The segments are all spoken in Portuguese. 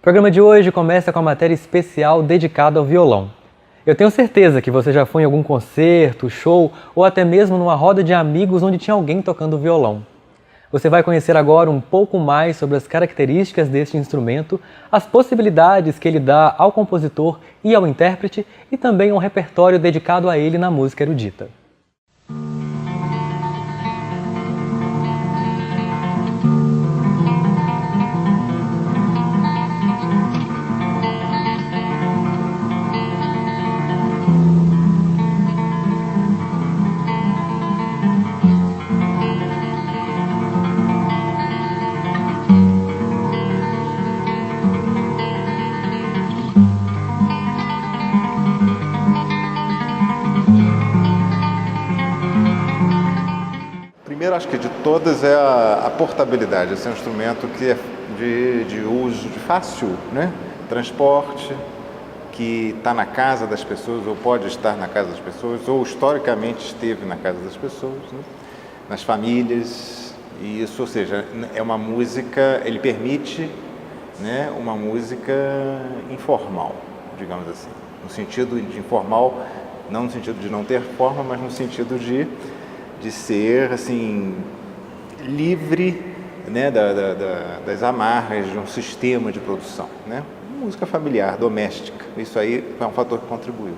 O programa de hoje começa com a matéria especial dedicada ao violão. Eu tenho certeza que você já foi em algum concerto, show ou até mesmo numa roda de amigos onde tinha alguém tocando violão. Você vai conhecer agora um pouco mais sobre as características deste instrumento, as possibilidades que ele dá ao compositor e ao intérprete e também um repertório dedicado a ele na música erudita. Primeiro, acho que de todas é a portabilidade. Esse é um instrumento que é de uso de fácil, né? Transporte, que está na casa das pessoas, ou pode estar na casa das pessoas, ou historicamente esteve na casa das pessoas, né? Nas famílias. E isso, ou seja, é uma música, ele permite, né, uma música informal, digamos assim. No sentido de informal, não no sentido de não ter forma, mas no sentido de ser assim, livre, né, das amarras de um sistema de produção, né? Música familiar, doméstica, isso aí é um fator que contribuiu.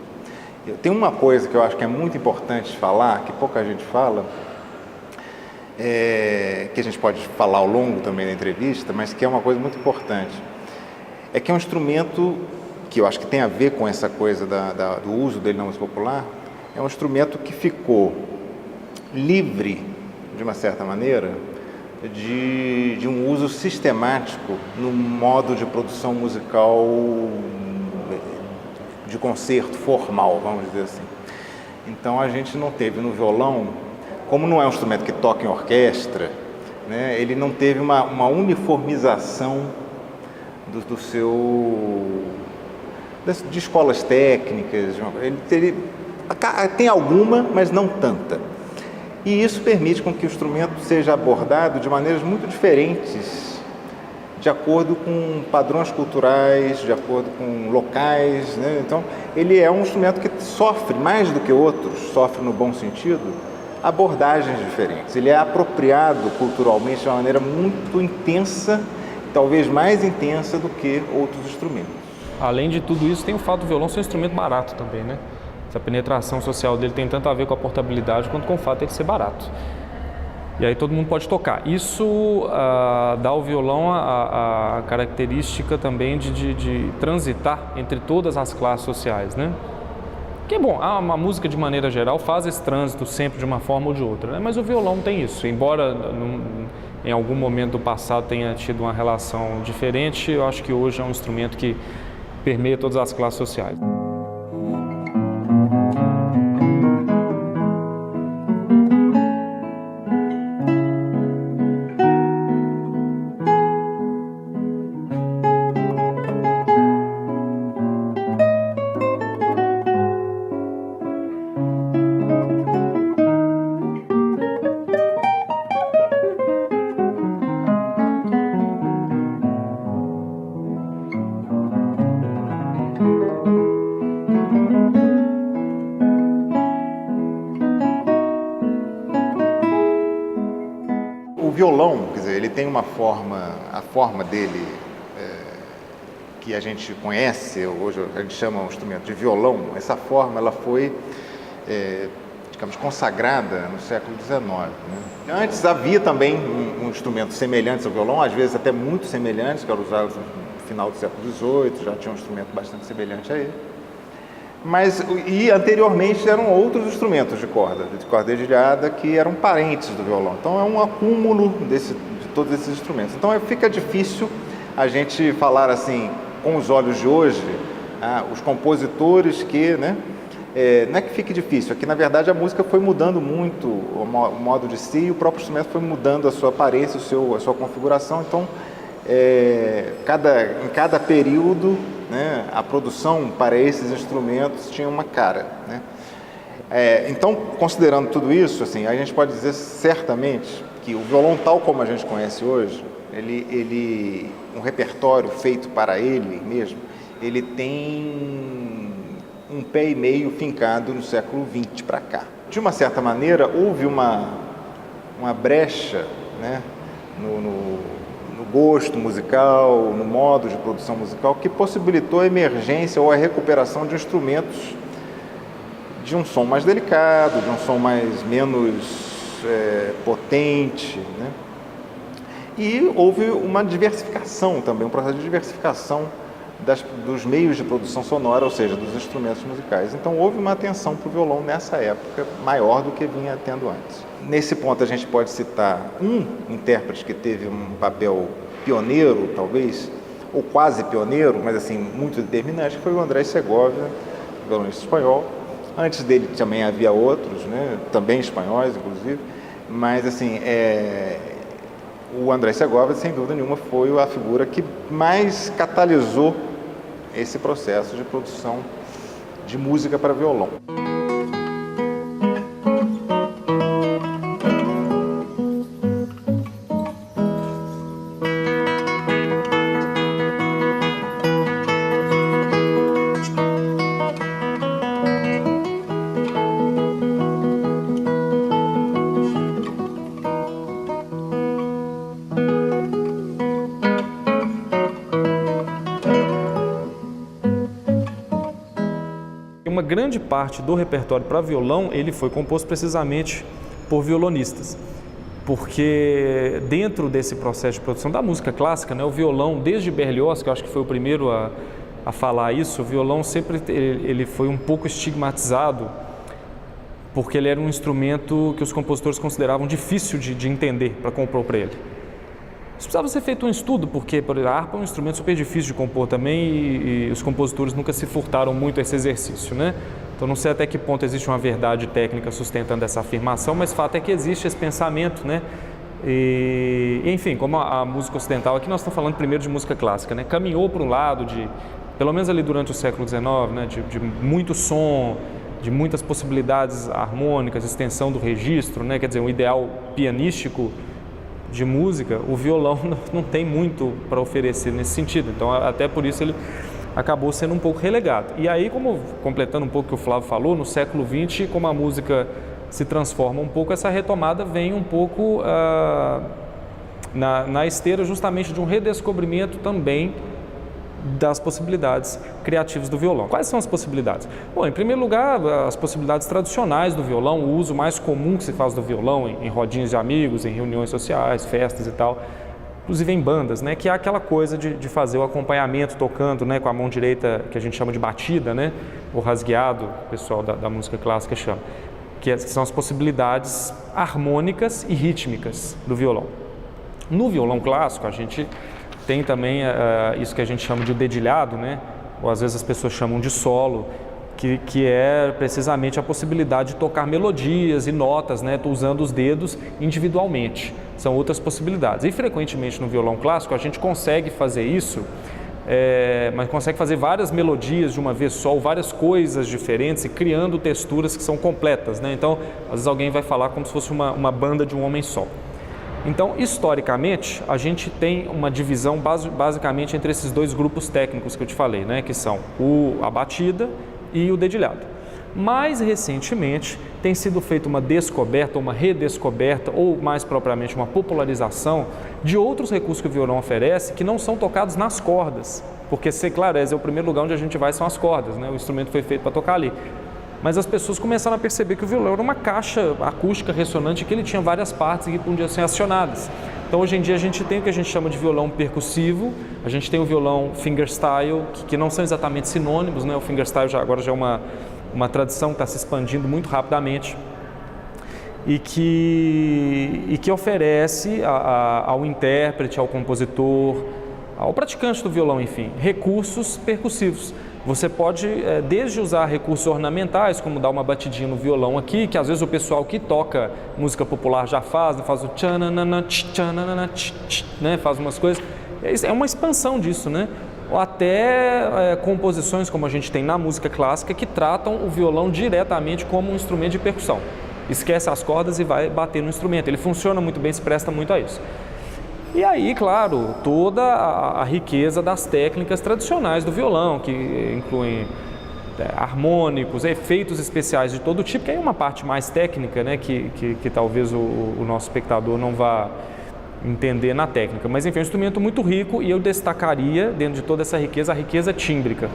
Tem uma coisa que eu acho que é muito importante falar, que pouca gente fala, que a gente pode falar ao longo também da entrevista, mas que é uma coisa muito importante, é que é um instrumento que eu acho que tem a ver com essa coisa do uso dele na música popular, é um instrumento que ficou livre, de uma certa maneira, de um uso sistemático no modo de produção musical de concerto formal, vamos dizer assim. Então a gente não teve no violão, como não é um instrumento que toca em orquestra, né, ele não teve uma uniformização de escolas técnicas, ele tem alguma, mas não tanta. E isso permite com que o instrumento seja abordado de maneiras muito diferentes, de acordo com padrões culturais, de acordo com locais, né? Então, ele é um instrumento que sofre, mais do que outros, sofre no bom sentido, abordagens diferentes. Ele é apropriado culturalmente de uma maneira muito intensa, talvez mais intensa do que outros instrumentos. Além de tudo isso, tem o fato do violão ser um instrumento barato também, né? Essa penetração social dele tem tanto a ver com a portabilidade quanto com o fato de ele ser barato. E aí todo mundo pode tocar. Isso dá ao violão a característica também de transitar entre todas as classes sociais, né? Que é bom, uma música de maneira geral faz esse trânsito sempre de uma forma ou de outra, né? Mas o violão tem isso. Embora em algum momento do passado tenha tido uma relação diferente, eu acho que hoje é um instrumento que permeia todas as classes sociais. O violão, quer dizer, ele tem uma forma, a forma dele que a gente conhece, hoje a gente chama o instrumento de violão, essa forma ela foi, digamos, consagrada no século XIX, né? Antes havia também um instrumento semelhante ao violão, às vezes até muito semelhantes, que era usado no final do século XVIII, já tinha um instrumento bastante semelhante a ele. E anteriormente eram outros instrumentos de corda dedilhada, que eram parentes do violão. Então é um acúmulo de todos esses instrumentos. Então fica difícil a gente falar assim, com os olhos de hoje, os compositores que, né, não é que fique difícil, é que na verdade a música foi mudando muito o modo de si, e o próprio instrumento foi mudando a sua aparência, a sua configuração. Então, em cada período, né, a produção para esses instrumentos tinha uma cara, né? Então, considerando tudo isso, assim, a gente pode dizer certamente que o violão tal como a gente conhece hoje, um repertório feito para ele mesmo, ele tem um pé e meio fincado no século XX para cá. De uma certa maneira, houve uma brecha, né, no gosto musical, no modo de produção musical, que possibilitou a emergência ou a recuperação de instrumentos de um som mais delicado, de um som menos potente, né? E houve uma diversificação também, um processo de diversificação dos meios de produção sonora, ou seja, dos instrumentos musicais. Então houve uma atenção para o violão nessa época maior do que vinha tendo antes. Nesse ponto a gente pode citar um intérprete que teve um papel pioneiro, talvez, ou quase pioneiro, mas assim, muito determinante, que foi o Andrés Segovia, violonista espanhol. Antes dele também havia outros, né, também espanhóis, inclusive, mas assim, o Andrés Segovia, sem dúvida nenhuma, foi a figura que mais catalisou esse processo de produção de música para violão. Uma grande parte do repertório para violão, ele foi composto precisamente por violonistas, porque dentro desse processo de produção da música clássica, né, o violão, desde Berlioz, que eu acho que foi o primeiro a falar isso, o violão sempre ele foi um pouco estigmatizado, porque ele era um instrumento que os compositores consideravam difícil de entender para compor para ele. Isso precisava ser feito um estudo, porque a harpa é um instrumento super difícil de compor também e os compositores nunca se furtaram muito a esse exercício, né? Então não sei até que ponto existe uma verdade técnica sustentando essa afirmação, mas fato é que existe esse pensamento, né? E, enfim, como a música ocidental, aqui nós estamos falando primeiro de música clássica, né? Caminhou para um lado de, pelo menos ali durante o século XIX, né? de muito som, de muitas possibilidades harmônicas, extensão do registro, né? Quer dizer, um ideal pianístico de música, o violão não tem muito para oferecer nesse sentido, então até por isso ele acabou sendo um pouco relegado. E aí, como completando um pouco o que o Flávio falou, no século XX, como a música se transforma um pouco, essa retomada vem um pouco na esteira justamente de um redescobrimento também das possibilidades criativas do violão. Quais são as possibilidades? Bom, em primeiro lugar, as possibilidades tradicionais do violão, o uso mais comum que se faz do violão em rodinhas de amigos, em reuniões sociais, festas e tal, inclusive em bandas, né, que é aquela coisa de fazer o acompanhamento tocando, né, com a mão direita, que a gente chama de batida, né, ou rasgueado, o pessoal da música clássica chama, que são as possibilidades harmônicas e rítmicas do violão. No violão clássico, a gente tem também isso que a gente chama de dedilhado, né? Ou às vezes as pessoas chamam de solo, que é precisamente a possibilidade de tocar melodias e notas, né? Usando os dedos individualmente. São outras possibilidades. E frequentemente no violão clássico a gente consegue fazer isso, mas consegue fazer várias melodias de uma vez só, ou várias coisas diferentes e criando texturas que são completas, né? Então, às vezes alguém vai falar como se fosse uma banda de um homem só. Então, historicamente, a gente tem uma divisão basicamente entre esses dois grupos técnicos que eu te falei, né? Que são a batida e o dedilhado. Mais recentemente, tem sido feita uma descoberta, uma redescoberta, ou mais propriamente uma popularização de outros recursos que o violão oferece que não são tocados nas cordas, porque, claro, esse é o primeiro lugar onde a gente vai, são as cordas, né? O instrumento foi feito para tocar ali. Mas as pessoas começaram a perceber que o violão era uma caixa acústica ressonante, que ele tinha várias partes e que podiam ser acionadas. Então, hoje em dia, a gente tem o que a gente chama de violão percussivo, a gente tem o violão fingerstyle, que não são exatamente sinônimos, né? O fingerstyle agora já é uma tradição que está se expandindo muito rapidamente e que oferece ao intérprete, ao compositor, ao praticante do violão, enfim, recursos percussivos. Você pode, desde usar recursos ornamentais, como dar uma batidinha no violão aqui, que às vezes o pessoal que toca música popular já faz, né? Faz o tchananana, tchananana, né? Faz umas coisas. É uma expansão disso, né? Ou até composições como a gente tem na música clássica que tratam o violão diretamente como um instrumento de percussão. Esquece as cordas e vai bater no instrumento. Ele funciona muito bem, se presta muito a isso. E aí, claro, toda a riqueza das técnicas tradicionais do violão, que incluem harmônicos, efeitos especiais de todo tipo, que aí é uma parte mais técnica, né, que talvez o nosso espectador não vá entender na técnica. Mas enfim, é um instrumento muito rico e eu destacaria, dentro de toda essa riqueza, a riqueza tímbrica.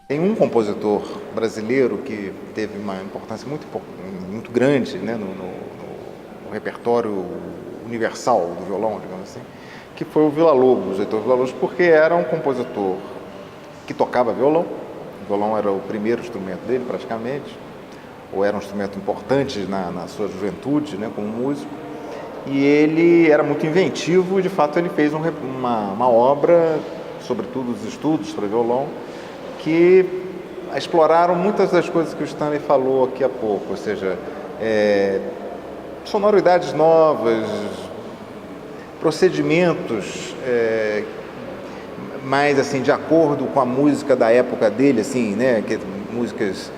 Tem um compositor brasileiro que teve uma importância muito grande, né, no repertório universal do violão, digamos assim, que foi o Villa-Lobos, Heitor Villa-Lobos, porque era um compositor que tocava violão. O violão era o primeiro instrumento dele, praticamente, ou era um instrumento importante na sua juventude, né, como músico. E ele era muito inventivo e, de fato, ele fez uma obra, sobretudo os estudos para violão, que exploraram muitas das coisas que o Stanley falou aqui há pouco, ou seja, sonoridades novas, procedimentos mais assim de acordo com a música da época dele, assim, né, músicas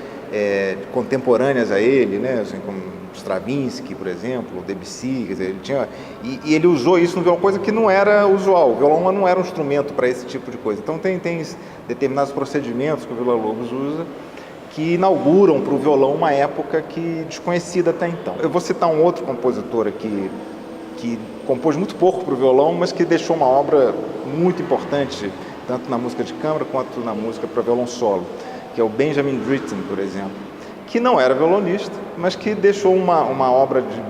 contemporâneas a ele, né, assim, como Stravinsky, por exemplo, Debussy, quer dizer, ele tinha e ele usou isso no violão, coisa que não era usual. O violão não era um instrumento para esse tipo de coisa. Então tem determinados procedimentos que o Villa-Lobos usa que inauguram para o violão uma época que desconhecida até então. Eu vou citar um outro compositor aqui que compôs muito pouco para o violão, mas que deixou uma obra muito importante tanto na música de câmara quanto na música para violão solo, que é o Benjamin Britten, por exemplo, que não era violonista, mas que deixou uma obra de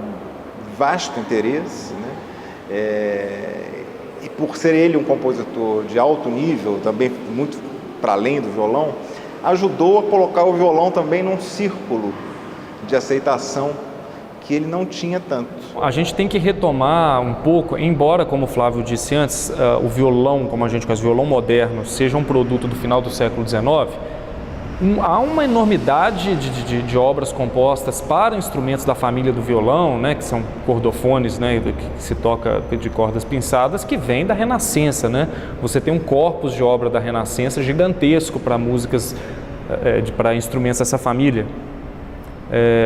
vasto interesse, né? E por ser ele um compositor de alto nível, também muito para além do violão, ajudou a colocar o violão também num círculo de aceitação que ele não tinha tanto. A gente tem que retomar um pouco, embora, como o Flávio disse antes, o violão, como a gente conhece, o violão moderno, seja um produto do final do século XIX, há uma enormidade de obras compostas para instrumentos da família do violão, né, que são cordofones, né, que se toca de cordas pinçadas, que vem da Renascença, né? Você tem um corpus de obra da Renascença gigantesco para músicas, para instrumentos dessa família,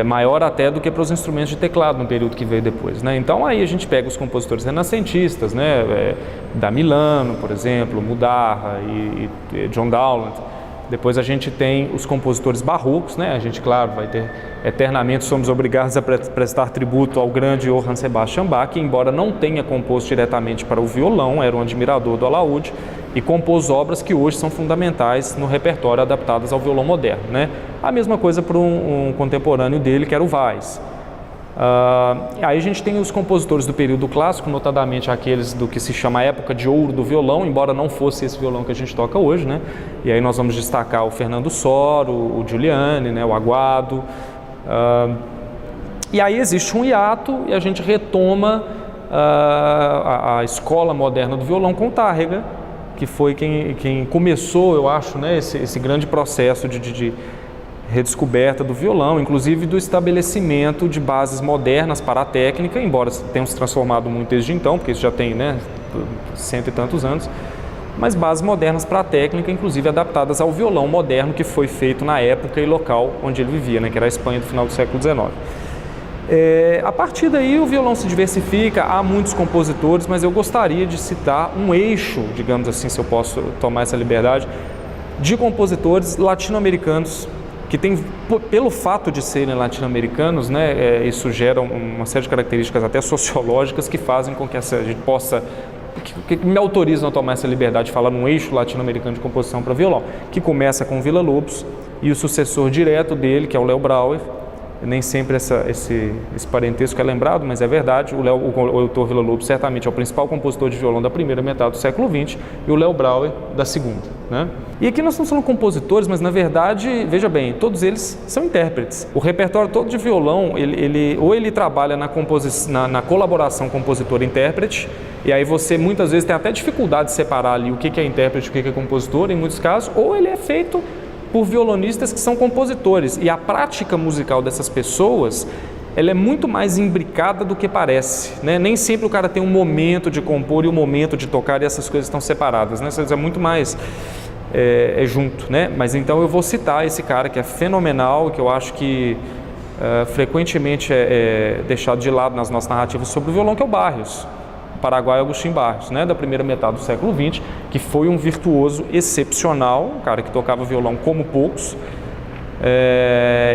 maior até do que para os instrumentos de teclado no período que veio depois, né? Então aí a gente pega os compositores renascentistas, né, da Milano, por exemplo, Mudarra e John Dowland. Depois a gente tem os compositores barrocos, né? A gente, claro, vai ter eternamente, somos obrigados a prestar tributo ao grande Johann Sebastian Bach, que, embora não tenha composto diretamente para o violão, era um admirador do alaúde e compôs obras que hoje são fundamentais no repertório adaptadas ao violão moderno, né? A mesma coisa para um contemporâneo dele, que era o Weiss. Aí a gente tem os compositores do período clássico, notadamente aqueles do que se chama a época de ouro do violão, embora não fosse esse violão que a gente toca hoje, né? E aí nós vamos destacar o Fernando Soro, o Giuliani, né? O Aguado. E aí existe um hiato e a gente retoma a escola moderna do violão com Tárrega, que foi quem começou, eu acho, né? Esse grande processo de redescoberta do violão, inclusive do estabelecimento de bases modernas para a técnica, embora tenham se transformado muito desde então, porque isso já tem, né, 100 e tantos anos, mas bases modernas para a técnica, inclusive adaptadas ao violão moderno que foi feito na época e local onde ele vivia, né, que era a Espanha do final do século XIX. A partir daí o violão se diversifica, há muitos compositores, mas eu gostaria de citar um eixo, digamos assim, se eu posso tomar essa liberdade, de compositores latino-americanos que tem, pelo fato de serem latino-americanos, né, isso gera uma série de características até sociológicas que fazem com que a gente possa, que me autorizam a tomar essa liberdade de falar num eixo latino-americano de composição para violão, que começa com Villa-Lobos e o sucessor direto dele, que é o Léo Brauer. Nem sempre esse parentesco é lembrado, mas é verdade. O Heitor Villa-Lobos certamente é o principal compositor de violão da primeira metade do século XX e o Léo Brauer da segunda, né? E aqui nós estamos falando compositores, mas na verdade, veja bem, todos eles são intérpretes. O repertório todo de violão, ele trabalha na colaboração compositor-intérprete, E aí você muitas vezes tem até dificuldade de separar ali o que é intérprete e o que é compositor, em muitos casos, ou ele é feito por violonistas que são compositores. E a prática musical dessas pessoas, ela é muito mais imbricada do que parece, né? Nem sempre o cara tem um momento de compor e um momento de tocar, e essas coisas estão separadas, né? É muito mais junto, né? Mas então eu vou citar esse cara que é fenomenal, que eu acho que frequentemente é deixado de lado nas nossas narrativas sobre o violão, que é o Barrios, o paraguaio Agustín Barrios, né? Da primeira metade do século XX, que foi um virtuoso excepcional, um cara que tocava violão como poucos,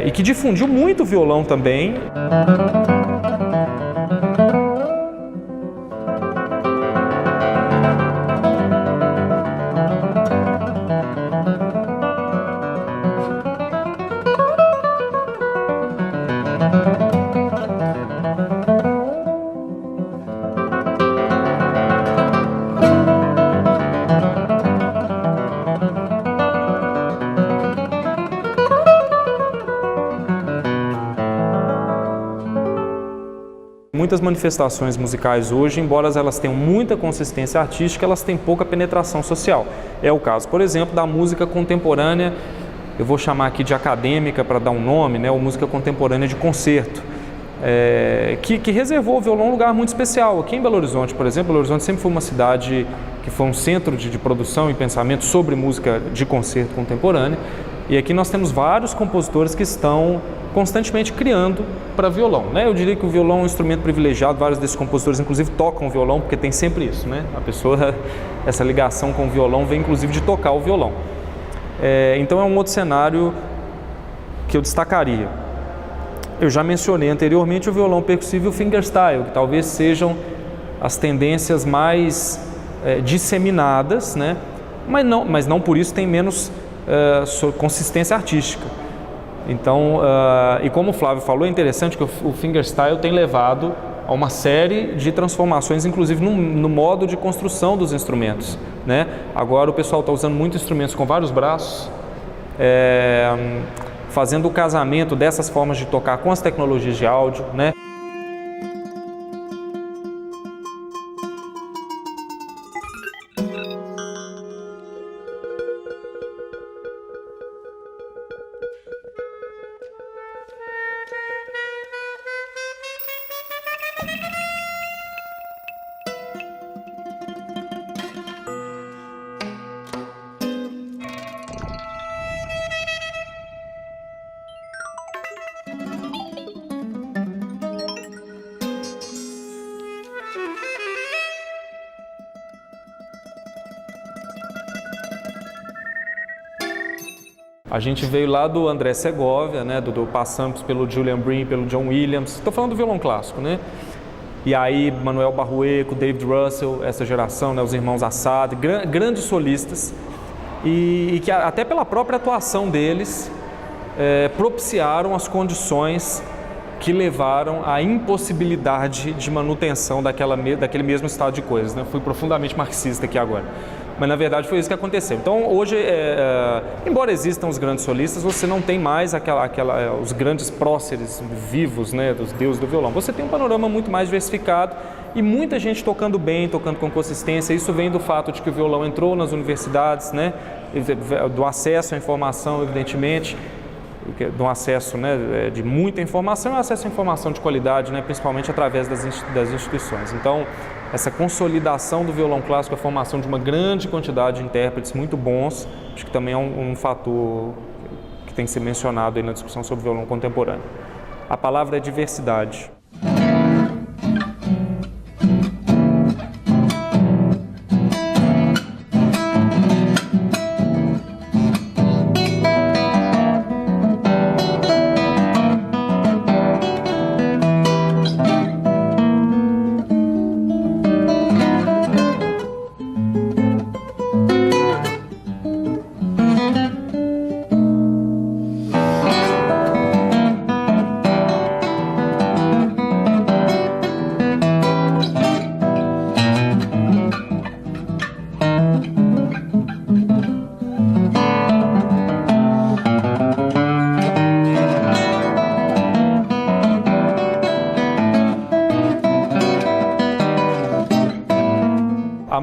e que difundiu muito o violão também. Muitas manifestações musicais hoje, embora elas tenham muita consistência artística, elas têm pouca penetração social. É o caso, por exemplo, da música contemporânea, eu vou chamar aqui de acadêmica para dar um nome, né, ou música contemporânea de concerto, que reservou ao violão um lugar muito especial. Aqui em Belo Horizonte, por exemplo, Belo Horizonte sempre foi uma cidade que foi um centro de produção e pensamento sobre música de concerto contemporânea, e aqui nós temos vários compositores que estão constantemente criando para violão, né? Eu diria que o violão é um instrumento privilegiado, vários desses compositores inclusive tocam violão, porque tem sempre isso, né? A pessoa, essa ligação com o violão vem inclusive de tocar o violão. Então é um outro cenário que eu destacaria. Eu já mencionei anteriormente o violão percussivo e o fingerstyle, que talvez sejam as tendências mais disseminadas, né? Mas não por isso tem menos consistência artística. Então, e como o Flávio falou, é interessante que o fingerstyle tem levado a uma série de transformações, inclusive no modo de construção dos instrumentos, né? Agora o pessoal está usando muitos instrumentos com vários braços, fazendo o casamento dessas formas de tocar com as tecnologias de áudio, né? A gente veio lá do André Segovia, né, passamos pelo Julian Bream, pelo John Williams, estou falando do violão clássico, né? E aí Manuel Barrueco, David Russell, essa geração, né, os irmãos Assad, grandes solistas, e que até pela própria atuação deles propiciaram as condições que levaram à impossibilidade de manutenção daquele mesmo estado de coisas, né? Fui profundamente marxista aqui agora. Mas na verdade foi isso que aconteceu. Então hoje, embora existam os grandes solistas, você não tem mais os grandes próceres vivos, né, dos deuses do violão. Você tem um panorama muito mais diversificado e muita gente tocando bem, tocando com consistência. Isso vem do fato de que o violão entrou nas universidades, né, do acesso à informação, evidentemente, de um acesso, né, de muita informação e um acesso à informação de qualidade, né, principalmente através das instituições. Então, essa consolidação do violão clássico, a formação de uma grande quantidade de intérpretes muito bons, acho que também é um fator que tem que ser mencionado aí na discussão sobre o violão contemporâneo. A palavra é diversidade.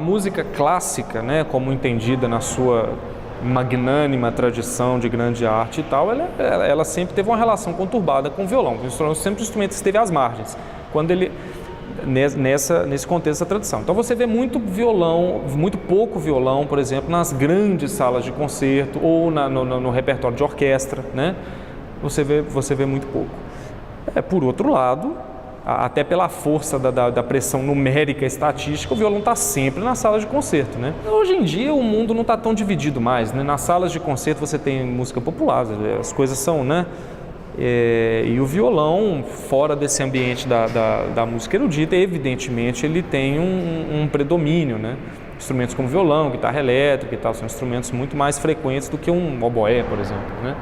música clássica, né, como entendida na sua magnânima tradição de grande arte e tal, ela sempre teve uma relação conturbada com o violão. O violão sempre um instrumento que esteve às margens, quando ele, nesse contexto da tradição. Então você vê muito violão, muito pouco violão, por exemplo, nas grandes salas de concerto ou no repertório de orquestra, né? Você vê muito pouco. Por outro lado, até pela força da pressão numérica e estatística, o violão está sempre na sala de concerto, né? Hoje em dia o mundo não está tão dividido mais, né? Nas salas de concerto você tem música popular, as coisas são, né? E o violão, fora desse ambiente da música erudita, evidentemente ele tem um predomínio, né? Instrumentos como violão, guitarra elétrica e tal, são instrumentos muito mais frequentes do que um oboé, por exemplo, né?